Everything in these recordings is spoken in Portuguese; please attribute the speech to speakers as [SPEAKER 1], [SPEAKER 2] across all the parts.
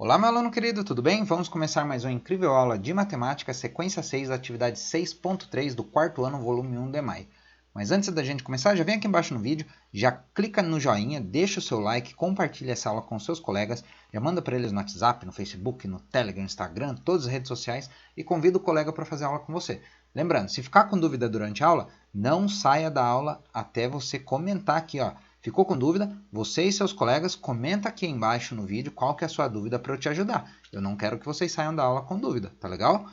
[SPEAKER 1] Olá, meu aluno querido, tudo bem? Vamos começar mais uma incrível aula de matemática, sequência 6, atividade 6.3 do quarto ano, volume 1 DEMAI. Mas antes da gente começar, já vem aqui embaixo no vídeo, já clica no joinha, deixa o seu like, compartilha essa aula com seus colegas, já manda para eles no WhatsApp, no Facebook, no Telegram, Instagram, todas as redes sociais e convida o colega para fazer aula com você. Lembrando, se ficar com dúvida durante a aula, não saia da aula até você comentar aqui, ó. Ficou com dúvida? Você e seus colegas comenta aqui embaixo no vídeo qual que é a sua dúvida para eu te ajudar. Eu não quero que vocês saiam da aula com dúvida, tá legal?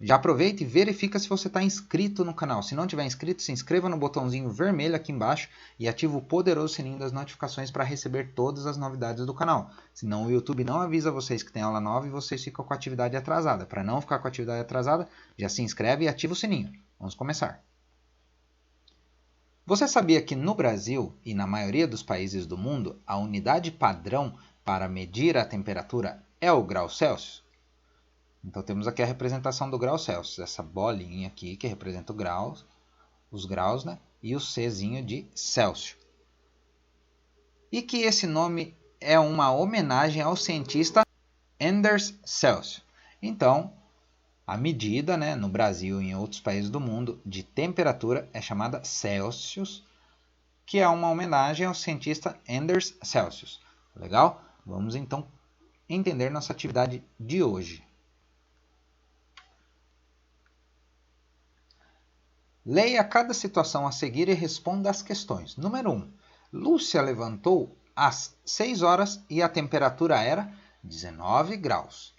[SPEAKER 1] Já aproveita e verifica se você está inscrito no canal. Se não tiver inscrito, se inscreva no botãozinho vermelho aqui embaixo e ativa o poderoso sininho das notificações para receber todas as novidades do canal. Senão o YouTube não avisa vocês que tem aula nova e vocês ficam com a atividade atrasada. Para não ficar com a atividade atrasada, já se inscreve e ativa o sininho. Vamos começar. Você sabia que no Brasil e na maioria dos países do mundo, a unidade padrão para medir a temperatura é o grau Celsius? Então temos aqui a representação do grau Celsius, essa bolinha aqui que representa os graus, né? E o Czinho de Celsius. E que esse nome é uma homenagem ao cientista Anders Celsius. Então, a medida, né, no Brasil e em outros países do mundo de temperatura é chamada Celsius, que é uma homenagem ao cientista Anders Celsius. Legal? Vamos então entender nossa atividade de hoje. Leia cada situação a seguir e responda as questões. Número 1. Lúcia levantou às 6 horas e a temperatura era 19 graus.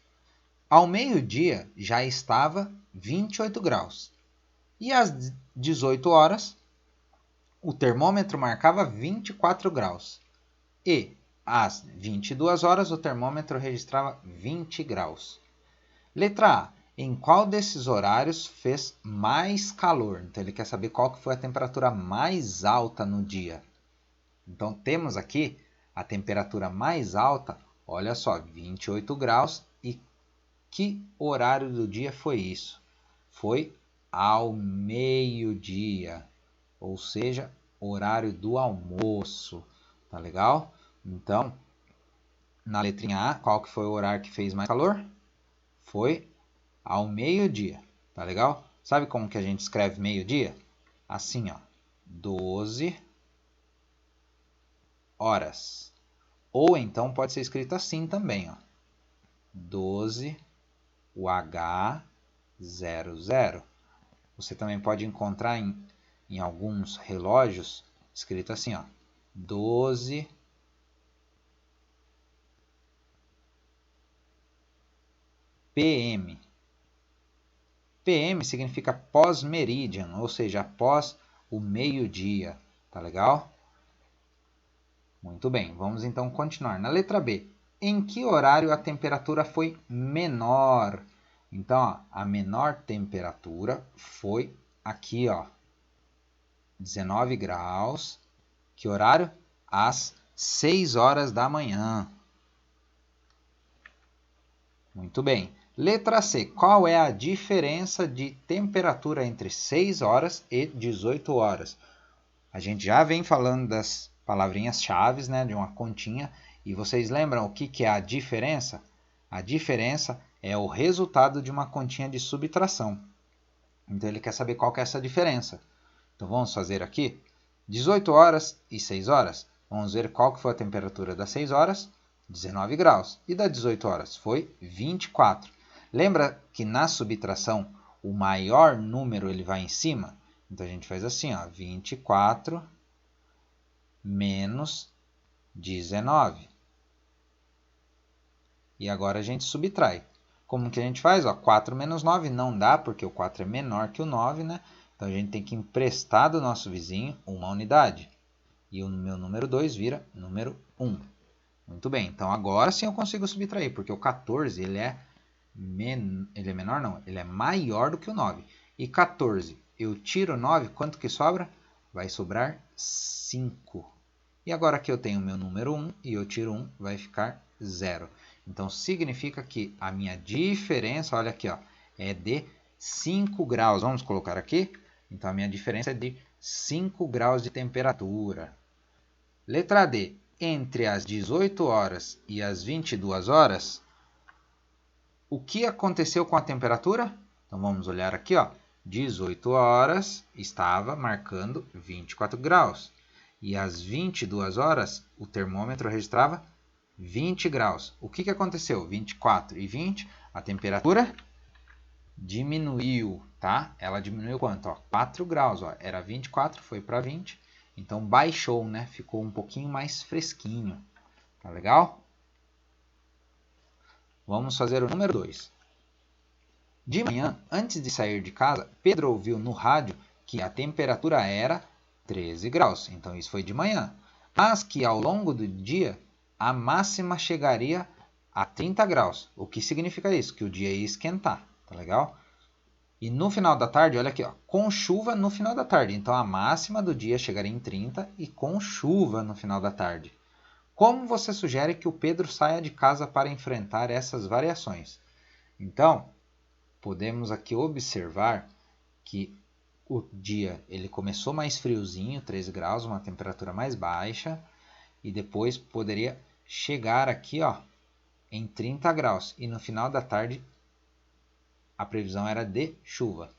[SPEAKER 1] Ao meio-dia já estava 28 graus. E às 18 horas, o termômetro marcava 24 graus. E às 22 horas, o termômetro registrava 20 graus. Letra A. Em qual desses horários fez mais calor? Então, ele quer saber qual que foi a temperatura mais alta no dia. Então, temos aqui a temperatura mais alta, olha só, 28 graus. E que horário do dia foi isso? Foi ao meio-dia, ou seja, horário do almoço. Tá legal? Então, na letrinha A, qual que foi o horário que fez mais calor? Foi ao meio-dia. Tá legal? Sabe como que a gente escreve meio-dia? Assim, ó. 12 horas. Ou então pode ser escrito assim também, ó. 12 o H00. Você também pode encontrar em alguns relógios escrito assim, ó, 12 PM. PM significa pós-meridian, ou seja, após o meio-dia. Tá legal? Muito bem, vamos então continuar. Na letra B, em que horário a temperatura foi menor? Então, ó, a menor temperatura foi aqui, ó, 19 graus. Que horário? Às 6 horas da manhã. Muito bem. Letra C. Qual é a diferença de temperatura entre 6 horas e 18 horas? A gente já vem falando das palavrinhas-chave, né, de uma continha. E vocês lembram o que é a diferença? A diferença é o resultado de uma continha de subtração. Então, ele quer saber qual que é essa diferença. Então, vamos fazer aqui 18 horas e 6 horas. Vamos ver qual que foi a temperatura das 6 horas, 19 graus. E das 18 horas foi 24. Lembra que na subtração o maior número ele vai em cima? Então, a gente faz assim, ó, 24 menos 19. E agora a gente subtrai. Como que a gente faz? Ó, 4 menos 9 não dá, porque o 4 é menor que o 9, né? Então, a gente tem que emprestar do nosso vizinho uma unidade. E o meu número 2 vira número 1. Muito bem, então agora sim eu consigo subtrair, porque o 14 ele é menor, não, ele é maior do que o 9. E 14, eu tiro 9, quanto que sobra? Vai sobrar 5. E agora que eu tenho o meu número 1 e eu tiro 1, vai ficar 0. Então, significa que a minha diferença, olha aqui, ó, é de 5 graus. Vamos colocar aqui? Então, a minha diferença é de 5 graus de temperatura. Letra D. Entre as 18 horas e as 22 horas, o que aconteceu com a temperatura? Então vamos olhar aqui, ó. 18 horas estava marcando 24 graus. E às 22 horas o termômetro registrava 20 graus. O que aconteceu? 24 e 20, a temperatura diminuiu, tá? Ela diminuiu quanto? Ó, 4 graus, ó. Era 24, foi para 20. Então baixou, né? Ficou um pouquinho mais fresquinho. Tá legal? Vamos fazer o número 2. De manhã, antes de sair de casa, Pedro ouviu no rádio que a temperatura era 13 graus. Então isso foi de manhã. Mas que ao longo do dia a máxima chegaria a 30 graus. O que significa isso? Que o dia ia esquentar. Tá legal? E no final da tarde, olha aqui, ó, com chuva no final da tarde. Então a máxima do dia chegaria em 30 e com chuva no final da tarde. Como você sugere que o Pedro saia de casa para enfrentar essas variações? Então, podemos aqui observar que o dia ele começou mais friozinho, 13 graus, uma temperatura mais baixa, e depois poderia chegar aqui, ó, em 30 graus. E no final da tarde a previsão era de chuva.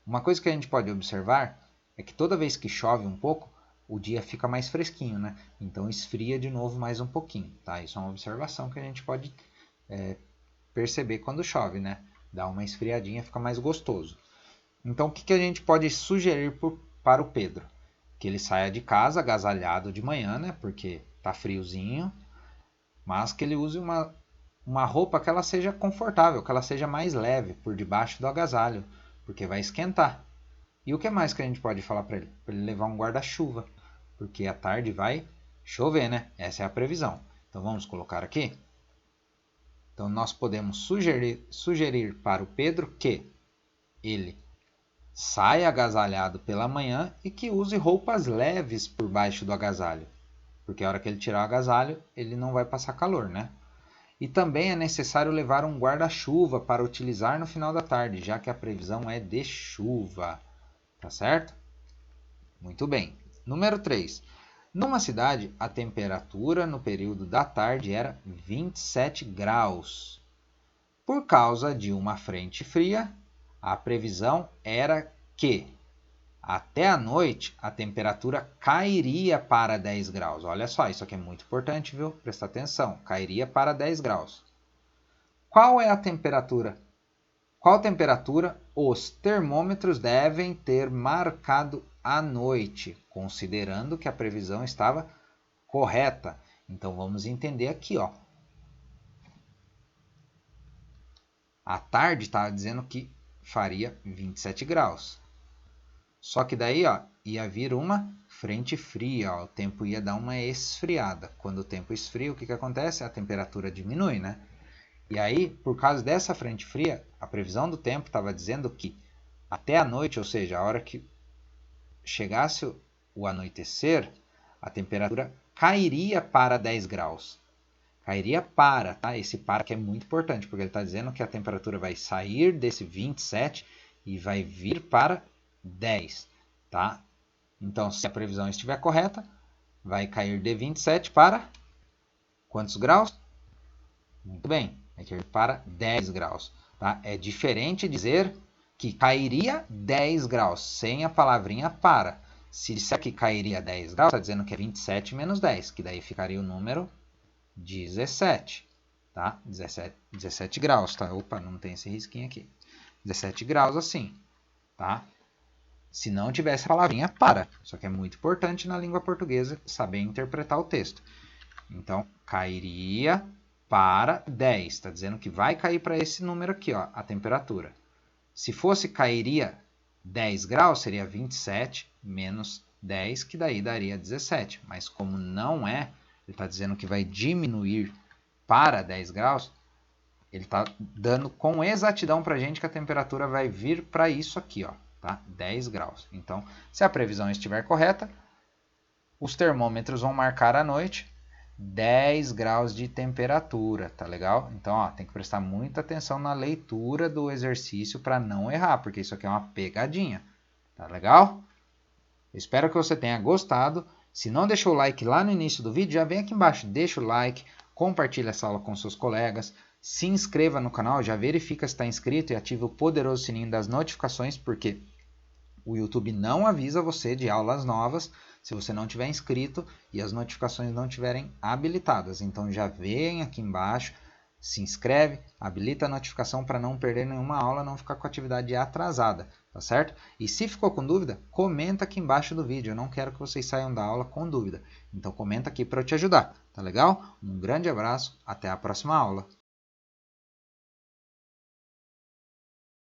[SPEAKER 1] Uma coisa que a gente pode observar é que toda vez que chove um pouco, o dia fica mais fresquinho, né? Então esfria de novo mais um pouquinho, tá? Isso é uma observação que a gente pode perceber quando chove, né? Dá uma esfriadinha, fica mais gostoso. Então o que a gente pode sugerir para o Pedro? Que ele saia de casa agasalhado de manhã, né? Porque tá friozinho, mas que ele use uma roupa que ela seja confortável, que ela seja mais leve por debaixo do agasalho, porque vai esquentar. E o que mais que a gente pode falar para ele? Para ele levar um guarda-chuva, porque à tarde vai chover, né? Essa é a previsão. Então vamos colocar aqui. Então nós podemos sugerir para o Pedro que ele saia agasalhado pela manhã e que use roupas leves por baixo do agasalho, porque a hora que ele tirar o agasalho, ele não vai passar calor, né? E também é necessário levar um guarda-chuva para utilizar no final da tarde, já que a previsão é de chuva. Tá certo? Muito bem. Número 3. Numa cidade, a temperatura no período da tarde era 27 graus. Por causa de uma frente fria, a previsão era que até a noite a temperatura cairia para 10 graus. Olha só, isso aqui é muito importante, viu? Presta atenção. Cairia para 10 graus. Qual é a temperatura? Qual temperatura os termômetros devem ter marcado à noite, considerando que a previsão estava correta? Então vamos entender aqui, ó. À tarde estava dizendo que faria 27 graus. Só que daí, ó, ia vir uma frente fria, ó, o tempo ia dar uma esfriada. Quando o tempo esfria, o que acontece? A temperatura diminui, né? E aí, por causa dessa frente fria, a previsão do tempo estava dizendo que até a noite, ou seja, a hora que chegasse o anoitecer, a temperatura cairia para 10 graus. Cairia para, tá? Esse para que é muito importante, porque ele está dizendo que a temperatura vai sair desse 27 e vai vir para 10, tá? Então, se a previsão estiver correta, vai cair de 27 para quantos graus? Muito bem, vai cair para 10 graus, tá? É diferente dizer que cairia 10 graus, sem a palavrinha para. Se disser que cairia 10 graus, está dizendo que é 27 menos 10, que daí ficaria o número 17, tá? 17 graus, tá? Opa, não tem esse risquinho aqui. 17 graus assim, tá? Se não tivesse a palavrinha para. Só que é muito importante na língua portuguesa saber interpretar o texto. Então, cairia para 10. Está dizendo que vai cair para esse número aqui, ó, a temperatura. Se fosse cairia 10 graus, seria 27 menos 10, que daí daria 17. Mas como não é, ele está dizendo que vai diminuir para 10 graus, ele está dando com exatidão para a gente que a temperatura vai vir para isso aqui, ó. Tá? 10 graus. Então, se a previsão estiver correta, os termômetros vão marcar à noite 10 graus de temperatura, tá legal? Então, ó, tem que prestar muita atenção na leitura do exercício para não errar, porque isso aqui é uma pegadinha, tá legal? Eu espero que você tenha gostado. Se não deixou o like lá no início do vídeo, já vem aqui embaixo, deixa o like, compartilhe essa aula com seus colegas, se inscreva no canal, já verifica se está inscrito e ative o poderoso sininho das notificações, porque o YouTube não avisa você de aulas novas se você não tiver inscrito e as notificações não estiverem habilitadas. Então já vem aqui embaixo, se inscreve, habilita a notificação para não perder nenhuma aula, não ficar com a atividade atrasada, tá certo? E se ficou com dúvida, comenta aqui embaixo do vídeo. Eu não quero que vocês saiam da aula com dúvida. Então comenta aqui para eu te ajudar, tá legal? Um grande abraço, até a próxima aula.